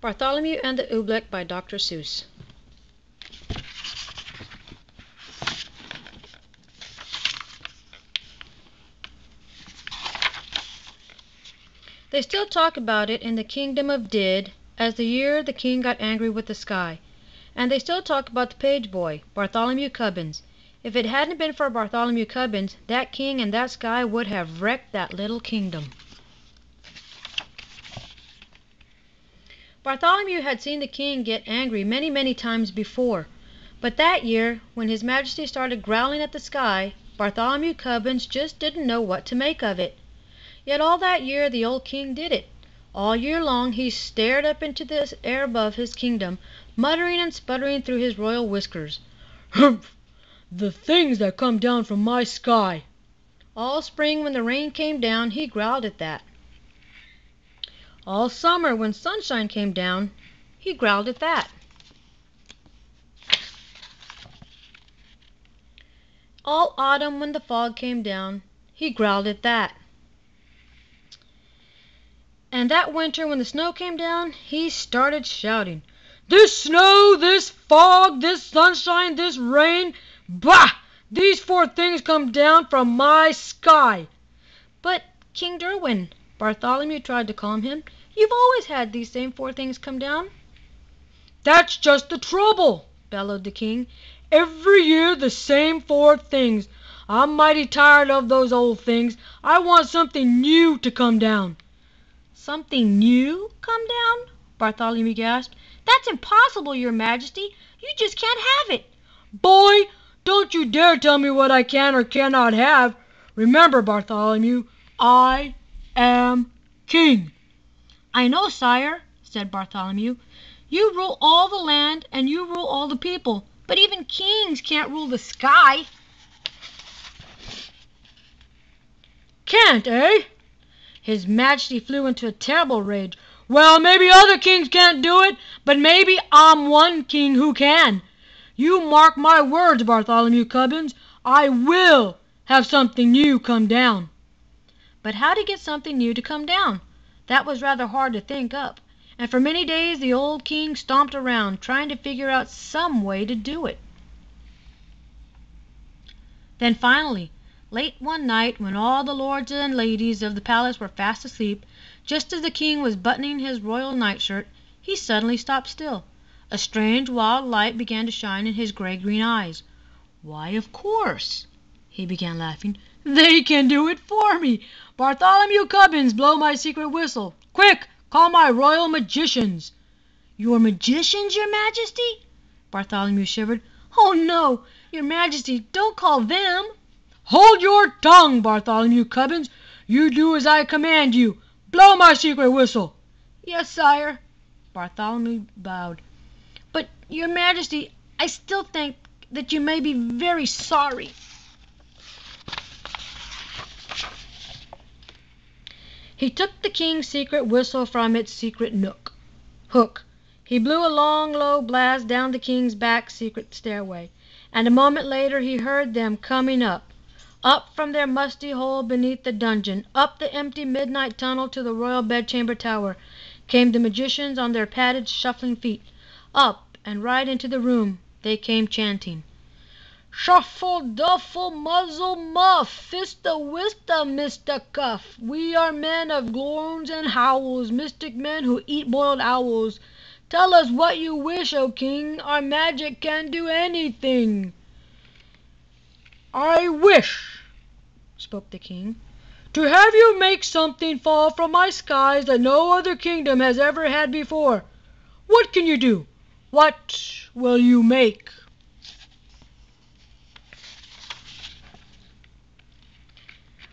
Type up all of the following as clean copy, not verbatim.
Bartholomew and the Oobleck by Dr. Seuss. They still talk about it in the kingdom of Did, as the year the king got angry with the sky. And they still talk about the page boy, Bartholomew Cubbins. If it hadn't been for Bartholomew Cubbins, that king and that sky would have wrecked that little kingdom. Bartholomew had seen the king get angry many, many times before. But that year, when His Majesty started growling at the sky, Bartholomew Cubbins just didn't know what to make of it. Yet all that year the old king did it. All year long he stared up into the air above his kingdom, muttering and sputtering through his royal whiskers. "Humph! The things that come down from my sky!" All spring when the rain came down, he growled at that. All summer when sunshine came down, he growled at that. All autumn when the fog came down, he growled at that. And that winter when the snow came down, he started shouting, "This snow, this fog, this sunshine, this rain, bah! These four things come down from my sky." "But, King Derwin," Bartholomew tried to calm him, "you've always had these same four things come down." "That's just the trouble," bellowed the king. "Every year the same four things. I'm mighty tired of those old things. I want something new to come down." "Something new come down?" Bartholomew gasped. "That's impossible, Your Majesty. You just can't have it." "Boy, don't you dare tell me what I can or cannot have. Remember, Bartholomew, I am king." "I know, sire," said Bartholomew. "You rule all the land and you rule all the people, but even kings can't rule the sky." "Can't, eh?" His Majesty flew into a terrible rage. "Well, maybe other kings can't do it, but maybe I'm one king who can. You mark my words, Bartholomew Cubbins, I will have something new come down." But how to get something new to come down? That was rather hard to think up, and for many days the old king stomped around trying to figure out some way to do it. Then finally, late one night when all the lords and ladies of the palace were fast asleep, just as the king was buttoning his royal nightshirt, he suddenly stopped still. A strange wild light began to shine in his gray-green eyes. "Why, of course," he began laughing, "they can do it for me! Bartholomew Cubbins, blow my secret whistle! Quick, call my royal magicians!" "Your magicians, Your Majesty?" Bartholomew shivered. "Oh no, Your Majesty, don't call them." "Hold your tongue, Bartholomew Cubbins! You do as I command you. Blow my secret whistle." "Yes, sire." Bartholomew bowed. "But, Your Majesty, I still think that you may be very sorry." He took the king's secret whistle from its secret hook. He blew a long, low blast down the king's back secret stairway, and a moment later he heard them coming up from their musty hole beneath the dungeon, up the empty midnight tunnel to the royal bedchamber tower, came the magicians on their padded, shuffling feet. Up and right into the room they came chanting, "Shuffle, duffle, muzzle, muff, fista, wista, Mr. Cuff. We are men of groans and howls, mystic men who eat boiled owls. Tell us what you wish, O king, our magic can do anything." "I wish," spoke the king, "to have you make something fall from my skies that no other kingdom has ever had before. What can you do? What will you make?"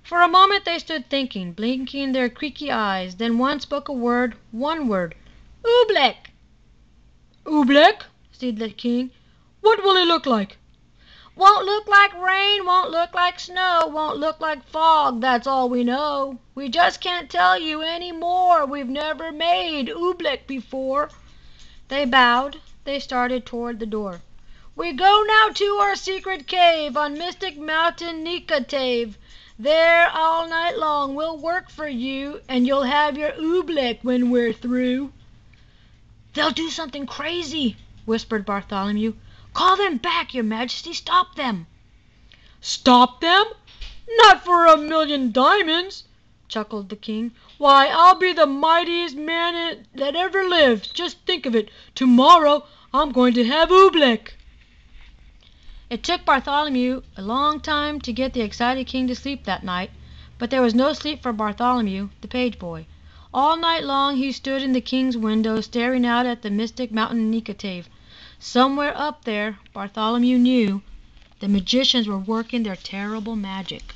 For a moment they stood thinking, blinking their creaky eyes. Then one spoke one word, "Oobleck." "Oobleck?" said the king. "What will it look like?" "Won't look like rain, won't look like snow, won't look like fog, that's all we know. We just can't tell you any more. We've never made oobleck before." They bowed. They started toward the door. "We go now to our secret cave on mystic mountain Nicotave. There all night long we'll work for you, and you'll have your oobleck when we're through." "They'll do something crazy," whispered Bartholomew. "Call them back, your Majesty! Stop them!" "Stop them? Not for $1,000,000 chuckled the king. "Why, I'll be the mightiest man that ever lived. Just think of it! Tomorrow I'm going to have oobleck." It took Bartholomew a long time to get the excited king to sleep that night, but there was no sleep for Bartholomew, the page boy. All night long he stood in the king's window, staring out at the mystic mountain Nekotave. Somewhere up there, Bartholomew knew, the magicians were working their terrible magic.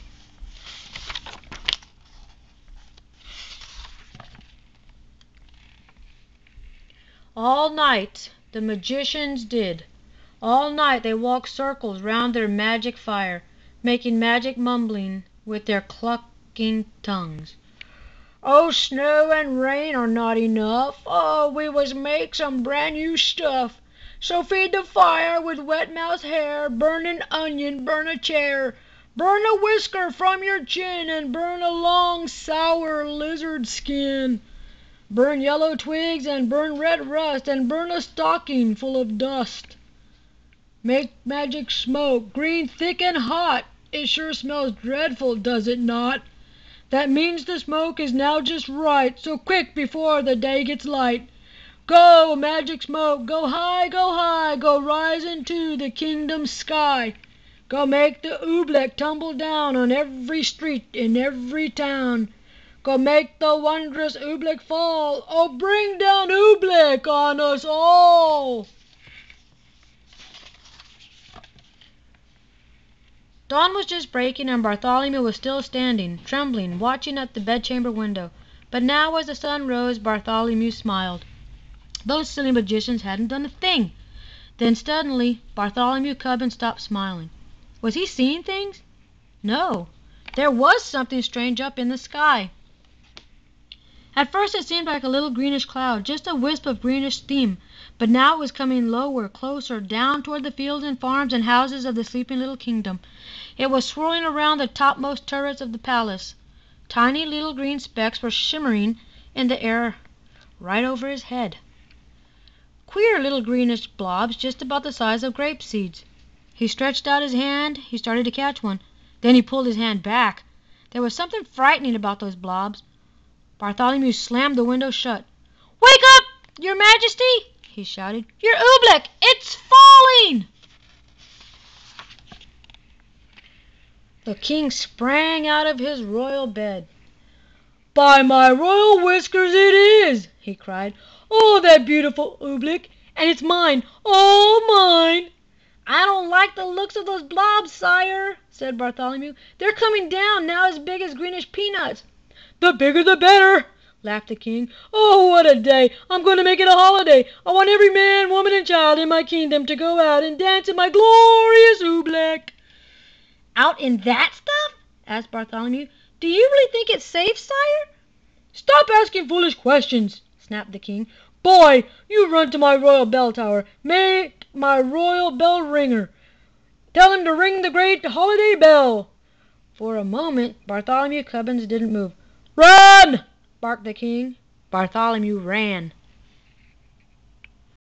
All night the magicians did. All night they walked circles round their magic fire, making magic mumbling with their clucking tongues. "Oh, snow and rain are not enough. Oh, we must make some brand new stuff. So feed the fire with wet mouse hair, burn an onion, burn a chair, burn a whisker from your chin, and burn a long sour lizard skin. Burn yellow twigs and burn red rust, and burn a stocking full of dust. Make magic smoke, green, thick, and hot. It sure smells dreadful, does it not? That means the smoke is now just right, so quick before the day gets light. Go, magic smoke, go high, go high, go rise into the kingdom's sky. Go make the oobleck tumble down on every street in every town. Go make the wondrous oobleck fall. Oh, bring down oobleck on us all." Dawn was just breaking, and Bartholomew was still standing, trembling, watching at the bedchamber window. But now, as the sun rose, Bartholomew smiled. Those silly magicians hadn't done a thing. Then suddenly Bartholomew Cubbon stopped smiling. Was he seeing things? No. There was something strange up in the sky. At first it seemed like a little greenish cloud, just a wisp of greenish steam, but now it was coming lower, closer, down toward the fields and farms and houses of the sleeping little kingdom. It was swirling around the topmost turrets of the palace. Tiny little green specks were shimmering in the air right over his head. Queer little greenish blobs just about the size of grape seeds. He stretched out his hand. He started to catch one. Then he pulled his hand back. There was something frightening about those blobs. Bartholomew slammed the window shut. "Wake up, your Majesty!" he shouted. "Your oobleck! It's falling!" The king sprang out of his royal bed. "By my royal whiskers, it is!" he cried. "Oh, that beautiful oobleck! And it's mine, all mine!" "I don't like the looks of those blobs, sire," said Bartholomew. "They're coming down now as big as greenish peanuts." "The bigger the better," laughed the king. "Oh, what a day! I'm going to make it a holiday. I want every man, woman, and child in my kingdom to go out and dance in my glorious oobleck." "Out in that stuff?" asked Bartholomew. "Do you really think it's safe, sire?" "Stop asking foolish questions," snapped the king. "Boy, you run to my royal bell tower. Make my royal bell ringer. Tell him to ring the great holiday bell." For a moment Bartholomew Cubbins didn't move. "Run!" barked the king. Bartholomew ran.